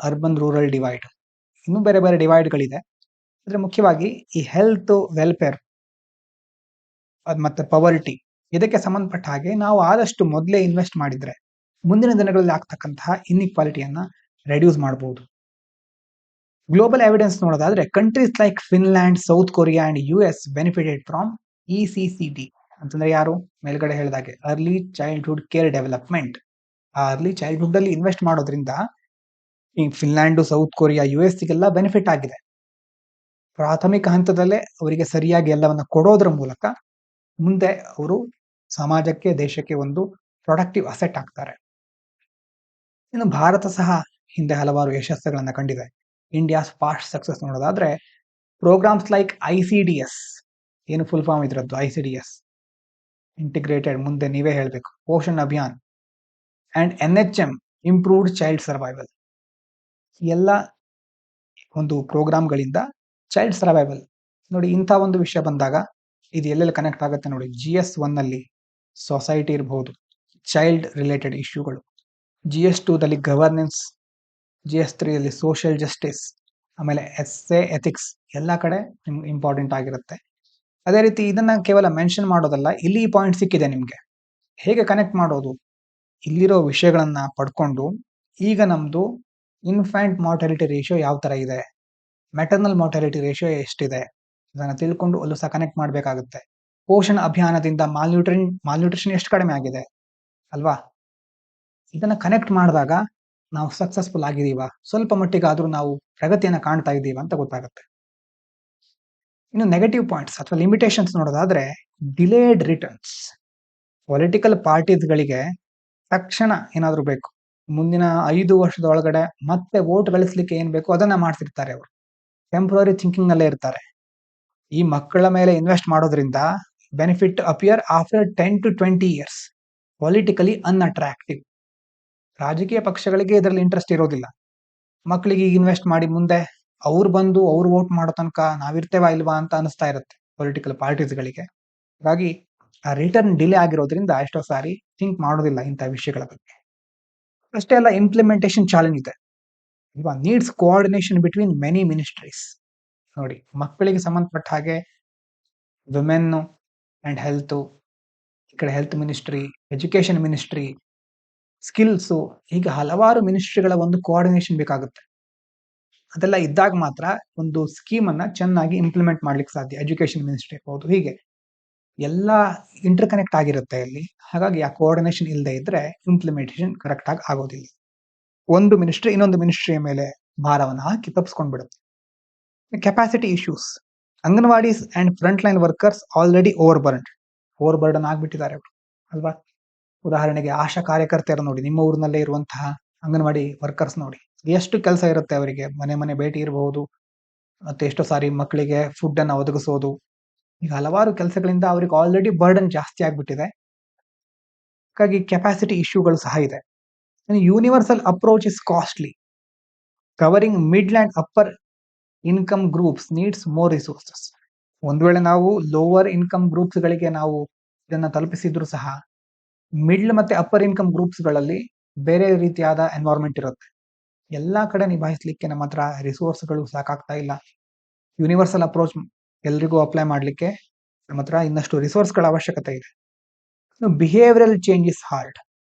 urban rural divide. ಇನ್ನೂ ಬೇರೆ ಬೇರೆ ಡಿವೈಡ್ಗಳಿದೆ. ಆದರೆ ಮುಖ್ಯವಾಗಿ ಈ ಹೆಲ್ತ್, ವೆಲ್ಫೇರ್ ಮತ್ತೆ ಪವರ್ಟಿ ಇದಕ್ಕೆ ಸಂಬಂಧಪಟ್ಟ ಹಾಗೆ ನಾವು ಆದಷ್ಟು ಮೊದಲೇ ಇನ್ವೆಸ್ಟ್ ಮಾಡಿದ್ರೆ ಮುಂದಿನ ದಿನಗಳಲ್ಲಿ ಆಗ್ತಕ್ಕಂತಹ ಇನ್ಇಕ್ವಾಲಿಟಿಯನ್ನ ರೆಡ್ಯೂಸ್ ಮಾಡಬಹುದು. ಗ್ಲೋಬಲ್ ಎವಿಡೆನ್ಸ್ ನೋಡೋದಾದ್ರೆ countries like Finland, south Korea and US benefited from ECCD ಅಂತಂದ್ರೆ ಯಾರು ಮೇಲ್ಗಡೆ ಹೇಳಿದಾಗೆ ಅರ್ಲಿ ಚೈಲ್ಡ್ಹುಡ್ ಕೇರ್ ಡೆವಲಪ್ಮೆಂಟ್. ಆ ಅರ್ಲಿ ಚೈಲ್ಡ್ಹುಡ್ ಅಲ್ಲಿ ಇನ್ವೆಸ್ಟ್ ಮಾಡೋದ್ರಿಂದ ಈ ಫಿನ್ಲ್ಯಾಂಡ್, ಸೌತ್ ಕೊರಿಯಾ, US ಗೆಲ್ಲ ಬೆನಿಫಿಟ್ ಆಗಿದೆ. ಪ್ರಾಥಮಿಕ ಹಂತದಲ್ಲೇ ಅವರಿಗೆ ಸರಿಯಾಗಿ ಎಲ್ಲವನ್ನ ಕೊಡೋದ್ರ ಮೂಲಕ ಮುಂದೆ ಅವರು ಸಮಾಜಕ್ಕೆ, ದೇಶಕ್ಕೆ ಒಂದು ಪ್ರೊಡಕ್ಟಿವ್ ಅಸೆಟ್ ಆಗ್ತಾರೆ. ಇನ್ನು ಭಾರತ ಸಹ ಹಿಂದೆ ಹಲವಾರು ಯಶಸ್ಸುಗಳನ್ನ ಕಂಡಿದೆ. ಇಂಡಿಯಾಸ್ ಪಾಸ್ಟ್ ಸಕ್ಸಸ್ ನೋಡೋದಾದ್ರೆ ಪ್ರೋಗ್ರಾಮ್ಸ್ ಲೈಕ್ ICDS, ಏನು ಫುಲ್ ಫಾರ್ಮ್ ಇದ್ರದ್ದು ICDS, ಇಂಟಿಗ್ರೇಟೆಡ್, ಮುಂದೆ ನೀವೇ ಹೇಳಬೇಕು, Poshan Abhiyan and NHM improved child survival, ಎಲ್ಲ ಒಂದು ಪ್ರೋಗ್ರಾಮ್ಗಳಿಂದ ಚೈಲ್ಡ್ ಸರ್ವೈವಲ್ ನೋಡಿ. ಇಂಥ ಒಂದು ವಿಷಯ ಬಂದಾಗ ಇದು ಎಲ್ಲೆಲ್ಲಿ ಕನೆಕ್ಟ್ ಆಗುತ್ತೆ ನೋಡಿ. GS1 ನಲ್ಲಿ ಸೊಸೈಟಿ ಇರಬಹುದು, ಚೈಲ್ಡ್ ರಿಲೇಟೆಡ್ ಇಶ್ಯೂಗಳು, GS2 ದಲ್ಲಿ ಗವರ್ನೆನ್ಸ್, GS3 ಯಲ್ಲಿ ಸೋಷಿಯಲ್ ಜಸ್ಟಿಸ್, ಆಮೇಲೆ SA ಎಥಿಕ್ಸ್ ಎಲ್ಲ ಕಡೆ ಇಂಪಾರ್ಟೆಂಟ್ ಆಗಿರುತ್ತೆ. ಅದೇ ರೀತಿ ಇದನ್ನ ಕೇವಲ ಮೆನ್ಷನ್ ಮಾಡೋದಲ್ಲ, ಇಲ್ಲಿ ಈ ಪಾಯಿಂಟ್ ಸಿಕ್ಕಿದೆ ನಿಮ್ಗೆ. ಹೇಗೆ ಕನೆಕ್ಟ್ ಮಾಡೋದು? ಇಲ್ಲಿರೋ ವಿಷಯಗಳನ್ನ ಪಡ್ಕೊಂಡು ಈಗ ನಮ್ದು ಇನ್ಫ್ಯಾಂಟ್ ಮಾರ್ಟಾಲಿಟಿ ರೇಷಿಯೋ ಯಾವ ತರ ಇದೆ, ಮೆಟರ್ನಲ್ ಮಾರ್ಟಾಲಿಟಿ ರೇಷಿಯೋ ಎಷ್ಟಿದೆ, ಅದನ್ನ ತಿಳ್ಕೊಂಡು ಅಲ್ಲೂ ಸಹ ಕನೆಕ್ಟ್ ಮಾಡಬೇಕಾಗುತ್ತೆ. ಪೋಷಣ ಅಭಿಯಾನದಿಂದ ಮಾಲ್ನ್ಯೂಟ್ರಿಷನ್ ಎಷ್ಟು ಕಡಿಮೆ ಆಗಿದೆ ಅಲ್ವಾ? ಇದನ್ನ ಕನೆಕ್ಟ್ ಮಾಡಿದಾಗ ನಾವು ಸಕ್ಸಸ್ಫುಲ್ ಆಗಿದೀವ, ಸ್ವಲ್ಪ ಮಟ್ಟಿಗಾದ್ರೂ ನಾವು ಪ್ರಗತಿಯನ್ನ ಕಾಣ್ತಾ ಇದ್ದೀವ ಅಂತ ಗೊತ್ತಾಗುತ್ತೆ. ಇನ್ನು ನೆಗೆಟಿವ್ ಪಾಯಿಂಟ್ಸ್ ಅಥವಾ ಲಿಮಿಟೇಷನ್ಸ್ ನೋಡೋದಾದ್ರೆ ಡಿಲೇಡ್ ರಿಟರ್ನ್ಸ್. ಪೊಲಿಟಿಕಲ್ ಪಾರ್ಟೀಸ್ಗಳಿಗೆ ತಕ್ಷಣ ಏನಾದ್ರೂ ಬೇಕು, ಮುಂದಿನ 5 ವರ್ಷದ ಒಳಗಡೆ ಮತ್ತೆ ವೋಟ್ ಗಳಿಸ್ಲಿಕ್ಕೆ ಏನ್ ಬೇಕು ಅದನ್ನ ಮಾಡ್ತಿರ್ತಾರೆ. ಅವರು ಟೆಂಪ್ರರಿ ಥಿಂಕಿಂಗ್ ನಲ್ಲೇ ಇರ್ತಾರೆ. ಈ ಮಕ್ಕಳ ಮೇಲೆ ಇನ್ವೆಸ್ಟ್ ಮಾಡೋದ್ರಿಂದ benefit appear after 10 to 20 years, politically unattractive. ರಾಜಕೀಯ ಪಕ್ಷಗಳಿಗೆ ಇದರಲ್ಲಿ ಇಂಟ್ರೆಸ್ಟ್ ಇರೋದಿಲ್ಲ. ಮಕ್ಕಳಿಗೆ ಈಗ ಇನ್ವೆಸ್ಟ್ ಮಾಡಿ ಮುಂದೆ ಅವ್ರು ಬಂದು ಅವ್ರು ವೋಟ್ ಮಾಡೋ ತನಕ ನಾವಿರ್ತೇವಾ ಇಲ್ವಾ ಅಂತ ಅನಿಸ್ತಾ ಇರುತ್ತೆ ಪೊಲಿಟಿಕಲ್ ಪಾರ್ಟೀಸ್ಗಳಿಗೆ. ಹಾಗಾಗಿ ಆ ರಿಟರ್ನ್ ಡಿಲೇ ಆಗಿರೋದ್ರಿಂದ ಎಷ್ಟೋ ಸಾರಿ ಥಿಂಕ್ ಮಾಡೋದಿಲ್ಲ ಇಂಥ ವಿಷಯಗಳ ಬಗ್ಗೆ. ಅಷ್ಟೇ ಅಲ್ಲ, ಇಂಪ್ಲಿಮೆಂಟೇಷನ್ ಚಾಲೆಂಜ್ ಇದೆ ಇಲ್ವಾ. Needs coordination between many ministries. ನೋಡಿ, ಮಕ್ಕಳಿಗೆ ಸಂಬಂಧಪಟ್ಟ ಹಾಗೆ ವಿಮೆನ್ ಅಂಡ್ ಹೆಲ್ತ್, ಈ ಕಡೆ health ministry, education ministry, skills, ಹೀಗೆ ಹಲವಾರು ಮಿನಿಸ್ಟ್ರಿಗಳ ಒಂದು ಕೋಆರ್ಡಿನೇಷನ್ ಬೇಕಾಗುತ್ತೆ. ಅದೆಲ್ಲ ಇದ್ದಾಗ ಮಾತ್ರ ಒಂದು ಸ್ಕೀಮ್ ಅನ್ನ ಚೆನ್ನಾಗಿ ಇಂಪ್ಲಿಮೆಂಟ್ ಮಾಡ್ಲಿಕ್ಕೆ ಸಾಧ್ಯ. ಎಜುಕೇಶನ್ ಮಿನಿಸ್ಟ್ರಿ ಇರ್ಬೋದು, ಹೀಗೆ ಎಲ್ಲ ಇಂಟರ್ ಕನೆಕ್ಟ್ ಆಗಿರುತ್ತೆ ಅಲ್ಲಿ. ಹಾಗಾಗಿ ಆ ಕೋಆರ್ಡಿನೇಷನ್ ಇಲ್ಲದೆ ಇದ್ರೆ ಇಂಪ್ಲಿಮೆಂಟೇಷನ್ ಕರೆಕ್ಟ್ ಆಗಿ ಆಗೋದಿಲ್ಲ. ಒಂದು ಮಿನಿಸ್ಟ್ರಿ ಇನ್ನೊಂದು ಮಿನಿಸ್ಟ್ರಿಯ ಮೇಲೆ ಭಾರವನ್ನು ಹಾಕಿ ತಪ್ಪಿಸ್ಕೊಂಡ್ಬಿಡುತ್ತೆ. Capacity issues. Anganwadis and front line workers already over burden ಆಗ್ಬಿಟ್ಟಿದ್ದಾರೆ ಅವರು ಅಲ್ವಾ. ಉದಾಹರಣೆಗೆ ಆಶಾ ಕಾರ್ಯಕರ್ತೆಯರು ನೋಡಿ, ನಿಮ್ಮ ಊರಿನಲ್ಲೇ ಇರುವಂತಹ ಅಂಗನವಾಡಿ ವರ್ಕರ್ಸ್ ನೋಡಿ, ಎಷ್ಟು ಕೆಲಸ ಇರುತ್ತೆ ಅವರಿಗೆ. ಮನೆ ಮನೆ ಭೇಟಿ ಇರಬಹುದು, ಮತ್ತೆ ಎಷ್ಟೋ ಸಾರಿ ಮಕ್ಕಳಿಗೆ ಫುಡ್ ಅನ್ನ ಒದಗಿಸೋದು, ಈಗ ಹಲವಾರು ಕೆಲಸಗಳಿಂದ ಅವ್ರಿಗೆ ಆಲ್ರೆಡಿ ಬರ್ಡನ್ ಜಾಸ್ತಿ ಆಗ್ಬಿಟ್ಟಿದೆ. ಹಾಗಾಗಿ ಕೆಪಾಸಿಟಿ ಇಶ್ಯೂಗಳು ಸಹ ಇದೆ. Universal approach is costly. Covering middle and upper income groups needs more resources. ಒಂದು ವೇಳೆ ನಾವು ಲೋವರ್ ಇನ್ಕಮ್ ಗ್ರೂಪ್ಸ್ ಗಳಿಗೆ ನಾವು ಇದನ್ನ ತಲುಪಿಸಿದ್ರು ಸಹ ಮಿಡ್ಲ್ ಮತ್ತೆ ಅಪ್ಪರ್ ಇನ್ಕಮ್ ಗ್ರೂಪ್ಸ್ ಗಳಲ್ಲಿ ಬೇರೆ ರೀತಿಯಾದ ಎನ್ವೈರನ್ಮೆಂಟ್ ಇರುತ್ತೆ. ಎಲ್ಲಾ ಕಡೆ ನಿಭಾಯಿಸಲಿಕ್ಕೆ ನಮ್ಮ ಹತ್ರ ರಿಸೋರ್ಸ್ಗಳು ಸಾಕಾಗ್ತಾ ಇಲ್ಲ. ಯೂನಿವರ್ಸಲ್ ಅಪ್ರೋಚ್ ಎಲ್ರಿಗೂ ಅಪ್ಲೈ ಮಾಡ್ಲಿಕ್ಕೆ ನಮ್ಮ ಹತ್ರ ಇನ್ನಷ್ಟು ರಿಸೋರ್ಸ್ಗಳ ಅವಶ್ಯಕತೆ ಇದೆ. ಬಿಹೇವಿಯರಲ್ ಚೇಂಜ್ ಇಸ್ ಹಾರ್ಡ್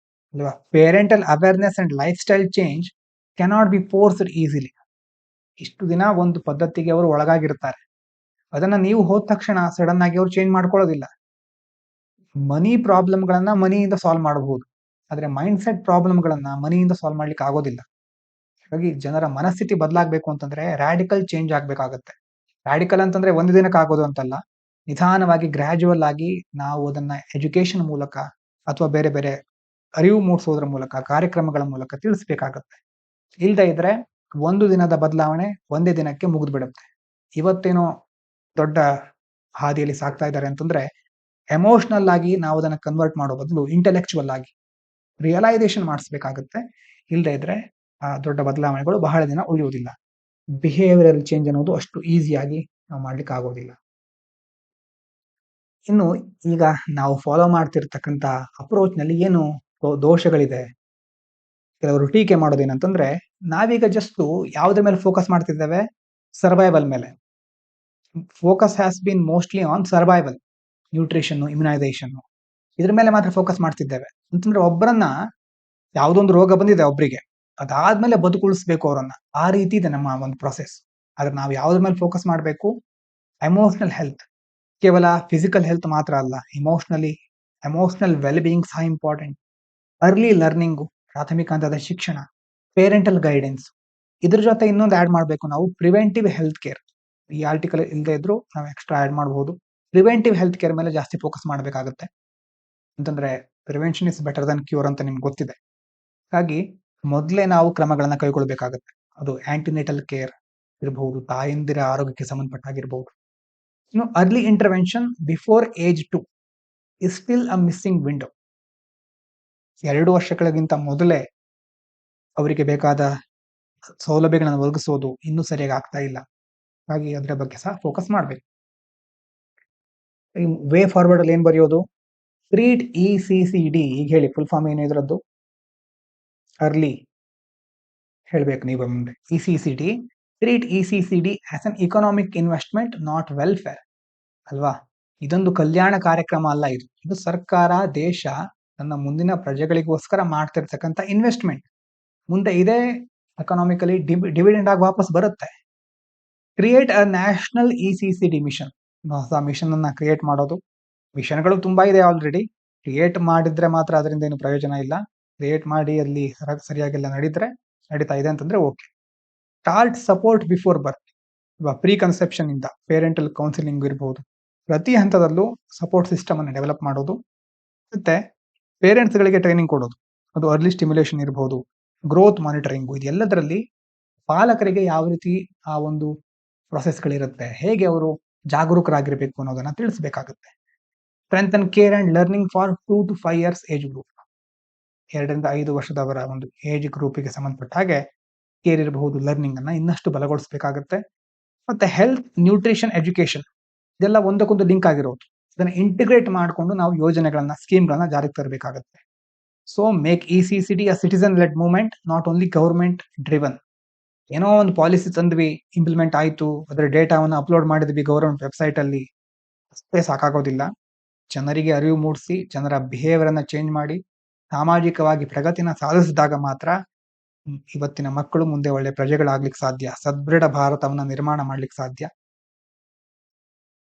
ಅಲ್ವಾ. Parental awareness and life style change cannot be forced easily. ಇಷ್ಟು ದಿನ ಒಂದು ಪದ್ಧತಿಗೆ ಅವರು ಒಳಗಾಗಿರ್ತಾರೆ, ಅದನ್ನ ನೀವು ಹೋದ ತಕ್ಷಣ ಸಡನ್ ಆಗಿ ಅವ್ರು ಚೇಂಜ್ ಮಾಡ್ಕೊಳ್ಳೋದಿಲ್ಲ. ಮನಿ ಪ್ರಾಬ್ಲಮ್ಗಳನ್ನ ಮನಿಯಿಂದ ಸಾಲ್ವ್ ಮಾಡಬಹುದು, ಆದ್ರೆ ಮೈಂಡ್ ಸೆಟ್ ಪ್ರಾಬ್ಲಮ್ಗಳನ್ನ ಮನಿಯಿಂದ ಸಾಲ್ವ್ ಮಾಡ್ಲಿಕ್ಕೆ ಆಗೋದಿಲ್ಲ. ಹಾಗಾಗಿ ಜನರ ಮನಸ್ಥಿತಿ ಬದಲಾಗಬೇಕು ಅಂತಂದ್ರೆ ರಾಡಿಕಲ್ ಚೇಂಜ್ ಆಗ್ಬೇಕಾಗತ್ತೆ. ರಾಡಿಕಲ್ ಅಂತಂದ್ರೆ ಒಂದು ದಿನಕ್ಕೆ ಆಗೋದು ಅಂತಲ್ಲ, ನಿಧಾನವಾಗಿ ಗ್ರಾಜುವಲ್ ಆಗಿ ನಾವು ಅದನ್ನ ಎಜುಕೇಶನ್ ಮೂಲಕ ಅಥವಾ ಬೇರೆ ಬೇರೆ ಅರಿವು ಮೂಡಿಸೋದ್ರ ಮೂಲಕ, ಕಾರ್ಯಕ್ರಮಗಳ ಮೂಲಕ ತಿಳಿಸ್ಬೇಕಾಗತ್ತೆ. ಇಲ್ದೇ ಇದ್ರೆ ಒಂದು ದಿನದ ಬದಲಾವಣೆ ಒಂದೇ ದಿನಕ್ಕೆ ಮುಗಿದು ಬಿಡುತ್ತೆ. ಇವತ್ತೇನೋ ದೊಡ್ಡ ಹಾದಿಯಲ್ಲಿ ಸಾಕ್ತಾ ಇದ್ದಾರೆ ಅಂತಂದ್ರೆ ಎಮೋಷನಲ್ ಆಗಿ ನಾವು ಅದನ್ನ ಕನ್ವರ್ಟ್ ಮಾಡೋ ಬದಲು ಇಂಟೆಲೆಕ್ಚುವಲ್ ಆಗಿ ರಿಯಲೈಸೇಷನ್ ಮಾಡಿಸ್ಬೇಕಾಗತ್ತೆ. ಇಲ್ದೇ ಇದ್ರೆ ಆ ದೊಡ್ಡ ಬದಲಾವಣೆಗಳು ಬಹಳ ದಿನ ಉಳಿಯುವುದಿಲ್ಲ. ಬಿಹೇವಿಯರಲ್ ಚೇಂಜ್ ಅನ್ನೋದು ಅಷ್ಟು ಈಸಿಯಾಗಿ ನಾವು ಮಾಡ್ಲಿಕ್ಕೆ ಆಗೋದಿಲ್ಲ. ಇನ್ನು ಈಗ ನಾವು ಫಾಲೋ ಮಾಡ್ತಿರ್ತಕ್ಕಂಥ ಅಪ್ರೋಚ್ ನಲ್ಲಿ ಏನು ದೋಷಗಳಿದೆ, ಕೆಲವರು ಟೀಕೆ ಮಾಡೋದೇನಂತಂದ್ರೆ ನಾವೀಗ ಜಸ್ಟ್ ಯಾವುದ್ರ ಮೇಲೆ ಫೋಕಸ್ ಮಾಡ್ತಿದ್ದೇವೆ? ಸರ್ವೈವಲ್ ಮೇಲೆ. Focus has been mostly on survival. Nutrition, immunisation ಇದ್ರ ಮೇಲೆ ಮಾತ್ರ ಫೋಕಸ್ ಮಾಡ್ತಿದ್ದೇವೆ. ಅಂತಂದ್ರೆ ಒಬ್ಬರನ್ನ ಯಾವುದೋ ಒಂದು ರೋಗ ಬಂದಿದೆ ಒಬ್ರಿಗೆ, ಅದಾದ್ಮೇಲೆ ಬದುಕುಳಿಸ್ಬೇಕು ಅವರನ್ನ. ಆ ರೀತಿ ಇದೆ ನಮ್ಮ ಒಂದು ಪ್ರೊಸೆಸ್. ಆದ್ರೆ ನಾವು ಯಾವ್ದ್ರ ಮೇಲೆ ಫೋಕಸ್ ಮಾಡಬೇಕು? Emotional health. ಕೇವಲ ಫಿಸಿಕಲ್ ಹೆಲ್ತ್ ಮಾತ್ರ ಅಲ್ಲ, ಎಮೋಷನಲ್ ವೆಲ್ ಬೀಯಿಂಗ್ ಸಹ ಇಂಪಾರ್ಟೆಂಟ್. ಅರ್ಲಿ ಲರ್ನಿಂಗು, ಪ್ರಾಥಮಿಕ ಹಂತದ ಶಿಕ್ಷಣ, ಪೇರೆಂಟಲ್ ಗೈಡೆನ್ಸ್. ಇದ್ರ ಜೊತೆ ಇನ್ನೊಂದು ಆಡ್ ಮಾಡಬೇಕು ನಾವು, ಪ್ರಿವೆಂಟಿವ್ ಹೆಲ್ತ್ ಕೇರ್. ಈ ಆರ್ಟಿಕಲ್ ಇಲ್ಲದೆ ಇದ್ರು ನಾವು ಎಕ್ಸ್ಟ್ರಾ ಆಡ್ ಮಾಡಬಹುದು. ಪ್ರಿವೆಂಟಿವ್ ಹೆಲ್ತ್ ಕೇರ್ ಮೇಲೆ ಜಾಸ್ತಿ ಫೋಕಸ್ ಮಾಡಬೇಕಾಗುತ್ತೆ. ಅಂತಂದ್ರೆ prevention is better than cure ಅಂತ ನಿಮ್ಗೆ ಗೊತ್ತಿದೆ. ಹಾಗಾಗಿ ಮೊದಲೇ ನಾವು ಕ್ರಮಗಳನ್ನ ಕೈಗೊಳ್ಳಬೇಕಾಗುತ್ತೆ. ಅದು ಆಂಟಿನೇಟಲ್ ಕೇರ್ ಇರಬಹುದು, ತಾಯಂದಿರ ಆರೋಗ್ಯಕ್ಕೆ ಸಂಬಂಧಪಟ್ಟಾಗಿರ್ಬಹುದು. ಇನ್ನು early intervention before age 2 is still a missing window. 2 ವರ್ಷಗಳಿಗಿಂತ ಮೊದಲೇ ಅವರಿಗೆ ಬೇಕಾದ ಸೌಲಭ್ಯಗಳನ್ನು ಒದಗಿಸೋದು ಇನ್ನೂ ಸರಿಯಾಗಿ ಆಗ್ತಾ ಇಲ್ಲ. ಹಾಗಾಗಿ ಅದರ ಬಗ್ಗೆ ಸಹ ಫೋಕಸ್ ಮಾಡಬೇಕು. ವೇ ಫಾರ್ವರ್ಡ್ ಅಲ್ಲಿ ಏನ್ ಬರೆಯೋದು? Treat ECCD. ಈಗ ಹೇಳಿ, ಫುಲ್ ಫಾರ್ಮ್ ಏನು ಇದರದ್ದು? ಅರ್ಲಿ ಹೇಳ್ಬೇಕು ನೀವು ಮುಂದೆ. ECCD, treat ECCD as an economic investment, not welfare. ಅಲ್ವಾ? ಇದೊಂದು ಕಲ್ಯಾಣ ಕಾರ್ಯಕ್ರಮ ಅಲ್ಲ, ಇದು ಸರ್ಕಾರ, ದೇಶ ತನ್ನ ಮುಂದಿನ ಪ್ರಜೆಗಳಿಗೋಸ್ಕರ ಮಾಡ್ತಿರ್ತಕ್ಕಂಥ ಇನ್ವೆಸ್ಟ್ಮೆಂಟ್. ಮುಂದೆ ಇದೇ ಎಕನಾಮಿಕಲಿ ಡಿವಿಡೆಂಡ್ ಆಗಿ ವಾಪಸ್ ಬರುತ್ತೆ. Create a national ECCD mission. ಹೊಸ ಮಿಷನ್ ಅನ್ನ ಕ್ರಿಯೇಟ್ ಮಾಡೋದು. ಮಿಷನ್ಗಳು ತುಂಬಾ ಇದೆ ಆಲ್ರೆಡಿ. ಕ್ರಿಯೇಟ್ ಮಾಡಿದ್ರೆ ಮಾತ್ರ ಅದರಿಂದ ಏನು ಪ್ರಯೋಜನ ಇಲ್ಲ. ಕ್ರಿಯೇಟ್ ಮಾಡಿ ಅಲ್ಲಿ ಸರಿಯಾಗೆಲ್ಲ ನಡೀತಾ ಇದೆ ಅಂತಂದ್ರೆ ಓಕೆ. ಸ್ಟಾರ್ಟ್ ಸಪೋರ್ಟ್ ಬಿಫೋರ್ ಬರ್ತ್. ಪ್ರೀ ಕನ್ಸೆಪ್ಷನ್ ಇಂದ ಪೇರೆಂಟಲ್ ಕೌನ್ಸಿಲಿಂಗ್ ಇರಬಹುದು. ಪ್ರತಿ ಹಂತದಲ್ಲೂ ಸಪೋರ್ಟ್ ಸಿಸ್ಟಮ್ ಅನ್ನು ಡೆವಲಪ್ ಮಾಡೋದು. ಮತ್ತೆ ಪೇರೆಂಟ್ಸ್ ಗಳಿಗೆ ಟ್ರೈನಿಂಗ್ ಕೊಡೋದು. ಅದು ಅರ್ಲಿ ಸ್ಟಿಮ್ಯುಲೇಷನ್ ಇರಬಹುದು, ಗ್ರೋತ್ ಮಾನಿಟರಿಂಗ್. ಇದೆಲ್ಲದರಲ್ಲಿ ಪಾಲಕರಿಗೆ ಯಾವ ರೀತಿ ಆ ಒಂದು ಪ್ರೊಸೆಸ್ಗಳಿರುತ್ತೆ, ಹೇಗೆ ಅವರು ಜಾಗರೂಕರಾಗಿರ್ಬೇಕು ಅನ್ನೋದನ್ನ ತಿಳಿಸಬೇಕಾಗುತ್ತೆ. Strengthen care and learning for 2 to 5 years age group. 2 ರಿಂದ 5 ವರ್ಷದವರ ಒಂದು ಏಜ್ ಗ್ರೂಪಿಗೆ ಸಂಬಂಧಪಟ್ಟ ಹಾಗೆ ಕೇರ್ ಇರಬಹುದು, ಲರ್ನಿಂಗ್ ಅನ್ನ ಇನ್ನಷ್ಟು ಬಲಗೊಳಿಸಬೇಕಾಗುತ್ತೆ. ಮತ್ತೆ ಹೆಲ್ತ್, ನ್ಯೂಟ್ರಿಷನ್, ಎಜುಕೇಶನ್ ಇದೆಲ್ಲ ಒಂದಕ್ಕೊಂದು ಲಿಂಕ್ ಆಗಿರೋದು. ಇದನ್ನ ಇಂಟಿಗ್ರೇಟ್ ಮಾಡಿಕೊಂಡು ನಾವು ಯೋಜನೆಗಳನ್ನ, ಸ್ಕೀಮ್ಗಳನ್ನ ಜಾರಿಗೆ ತರಬೇಕಾಗುತ್ತೆ. So make ECCD a citizen led movement, not only government driven. ಏನೋ ಒಂದು ಪಾಲಿಸಿ ತಂದ್ವಿ, ಇಂಪ್ಲಿಮೆಂಟ್ ಆಯ್ತು, ಅದರ ಡೇಟಾವನ್ನು ಅಪ್ಲೋಡ್ ಮಾಡಿದ್ವಿ ಗವರ್ಮೆಂಟ್ ವೆಬ್ಸೈಟ್ ಅಲ್ಲಿ, ಅಷ್ಟೇ ಸಾಕಾಗೋದಿಲ್ಲ. ಜನರಿಗೆ ಅರಿವು ಮೂಡಿಸಿ, ಜನರ ಬಿಹೇವಿಯರ್ ಅನ್ನ ಚೇಂಜ್ ಮಾಡಿ, ಸಾಮಾಜಿಕವಾಗಿ ಪ್ರಗತಿನ ಸಾಧಿಸಿದಾಗ ಮಾತ್ರ ಇವತ್ತಿನ ಮಕ್ಕಳು ಮುಂದೆ ಒಳ್ಳೆ ಪ್ರಜೆಗಳಾಗ್ಲಿಕ್ಕೆ ಸಾಧ್ಯ, ಸದೃಢ ಭಾರತವನ್ನ ನಿರ್ಮಾಣ ಮಾಡ್ಲಿಕ್ಕೆ ಸಾಧ್ಯ.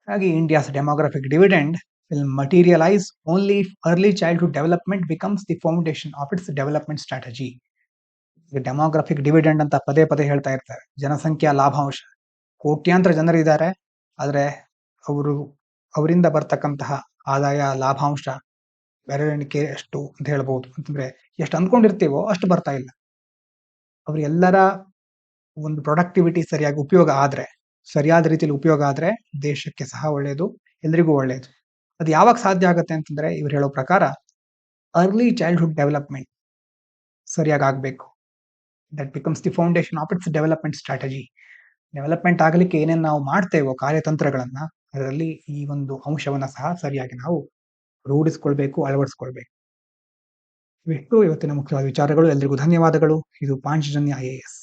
ಹಾಗೆ India's demographic dividend will materialize only if early childhood development becomes the foundation of its development strategy. Demographic dividend ಅಂತ ಪದೇ ಪದೇ ಹೇಳ್ತಾ ಇರ್ತಾರೆ. ಜನಸಂಖ್ಯಾ ಲಾಭಾಂಶ. ಕೋಟ್ಯಾಂತರ ಜನರಿದ್ದಾರೆ, ಆದ್ರೆ ಅವರಿಂದ ಬರ್ತಕ್ಕಂತಹ ಆದಾಯ, ಲಾಭಾಂಶ ಬೆರಳೆಣಿಕೆ ಅಷ್ಟು ಅಂತ ಹೇಳ್ಬಹುದು. ಅಂತಂದ್ರೆ ಎಷ್ಟು ಅಂದ್ಕೊಂಡಿರ್ತೀವೋ ಅಷ್ಟು ಬರ್ತಾ ಇಲ್ಲ. ಅವರೆಲ್ಲರ ಒಂದು ಪ್ರೊಡಕ್ಟಿವಿಟಿ ಸರಿಯಾಗಿ ಉಪಯೋಗ ಆದ್ರೆ, ಸರಿಯಾದ ರೀತಿಯಲ್ಲಿ ಉಪಯೋಗ ಆದ್ರೆ ದೇಶಕ್ಕೆ ಸಹ ಒಳ್ಳೆಯದು, ಎಲ್ರಿಗೂ ಒಳ್ಳೆಯದು. ಅದು ಯಾವಾಗ ಸಾಧ್ಯ ಆಗುತ್ತೆ ಅಂತಂದ್ರೆ, ಇವ್ರು ಹೇಳೋ ಪ್ರಕಾರ ಅರ್ಲಿ ಚೈಲ್ಡ್ಹುಡ್ ಡೆವಲಪ್ಮೆಂಟ್ ಸರಿಯಾಗಿ ಆಗ್ಬೇಕು. That becomes the foundation of it's development strategy. Development ಆಗಲಿಕ್ಕೆ ಏನೇನು ನಾವು ಮಾಡ್ತೇವೋ ಕಾರ್ಯತಂತ್ರಗಳನ್ನ, ಅದರಲ್ಲಿ ಈ ಒಂದು ಅಂಶವನ್ನ ಸಹ ಸರಿಯಾಗಿ ನಾವು ರೂಢಿಸ್ಕೊಳ್ಬೇಕು, ಅಳವಡಿಸ್ಕೊಳ್ಬೇಕು. ಇವಿಷ್ಟು ಇವತ್ತಿನ ಮುಖ್ಯವಾದ ವಿಚಾರಗಳು. ಎಲ್ರಿಗೂ ಧನ್ಯವಾದಗಳು. ಇದು ಪಾಂಚಜನ್ಯ IAS.